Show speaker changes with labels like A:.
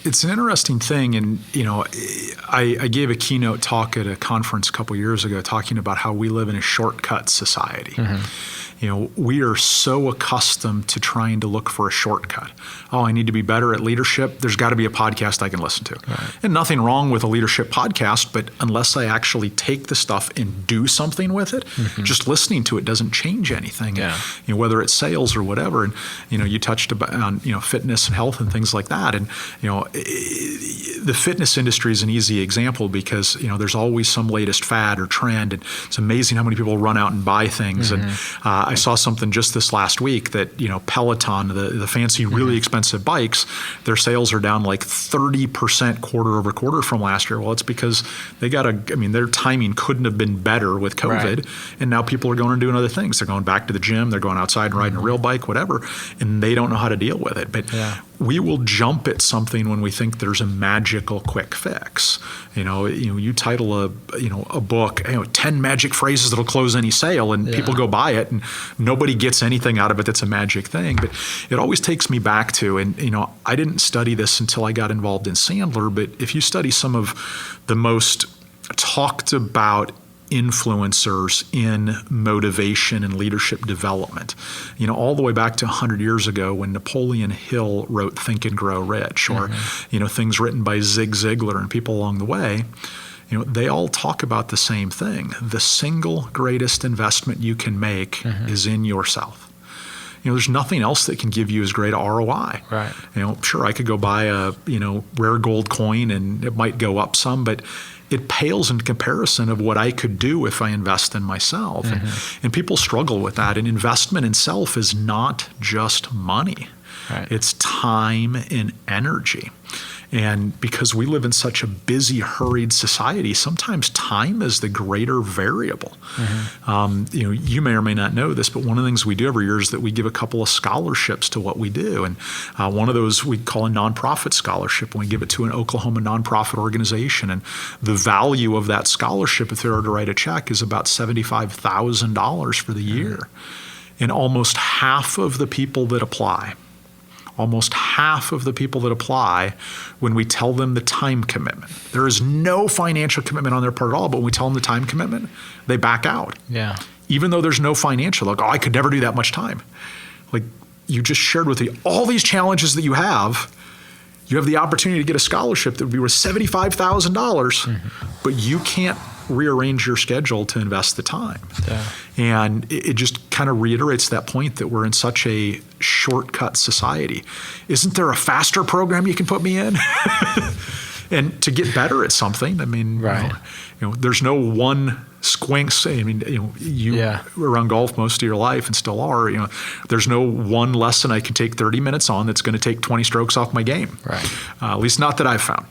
A: It's an interesting thing. And, I gave a keynote talk at a conference a couple years ago talking about how we live in a shortcut society. We are so accustomed to trying to look for a shortcut. Oh, I need to be better at leadership. There's got to be a podcast I can listen to. Right. And nothing wrong with a leadership podcast, but unless I actually take the stuff and do something with it, just listening to it doesn't change anything. Yeah. Whether it's sales or whatever. And, you touched on, fitness and health and things like that. And, the fitness industry is an easy example because, there's always some latest fad or trend. And it's amazing how many people run out and buy things. And I saw something just this last week that, Peloton, the fancy, really expensive bikes, their sales are down like 30% quarter over quarter from last year. Well, it's because their timing couldn't have been better with COVID. Right. And now people are going and doing other things. They're going back to the gym. They're going outside and riding a real bike, whatever. And they don't know how to deal with it. But we will jump at something when we think there's a magical quick fix. You title a book, 10 magic phrases that'll close any sale, and people go buy it, and nobody gets anything out of it that's a magic thing. But it always takes me back to, and I didn't study this until I got involved in Sandler, but if you study some of the most talked about influencers in motivation and leadership development, all the way back to 100 years ago when Napoleon Hill wrote Think and Grow Rich, or, things written by Zig Ziglar and people along the way, they all talk about the same thing. The single greatest investment you can make is in yourself. There's nothing else that can give you as great a ROI. Right. Sure, I could go buy a, rare gold coin and it might go up some, but it pales in comparison of what I could do if I invest in myself. And people struggle with that. And investment in self is not just money. Right. It's time and energy. And because we live in such a busy, hurried society, sometimes time is the greater variable. You may or may not know this, but one of the things we do every year is that we give a couple of scholarships to what we do. And one of those we call a nonprofit scholarship, and we give it to an Oklahoma nonprofit organization. And the value of that scholarship, if they were to write a check, is about $75,000 for the year. And almost half of the people that apply, when we tell them the time commitment, there is no financial commitment on their part at all, but when we tell them the time commitment, they back out. Yeah. Even though there's no financial, like, I could never do that much time. Like, you just shared with me all these challenges that you have. You have the opportunity to get a scholarship that would be worth $75,000, but you can't rearrange your schedule to invest the time. Yeah. And it just kind of reiterates that point that we're in such a shortcut society. Isn't there a faster program you can put me in? And to get better at something, there's no one squinks. You were around golf most of your life and still are. There's no one lesson I can take 30 minutes on that's going to take 20 strokes off my game. Right. At least not that I've found.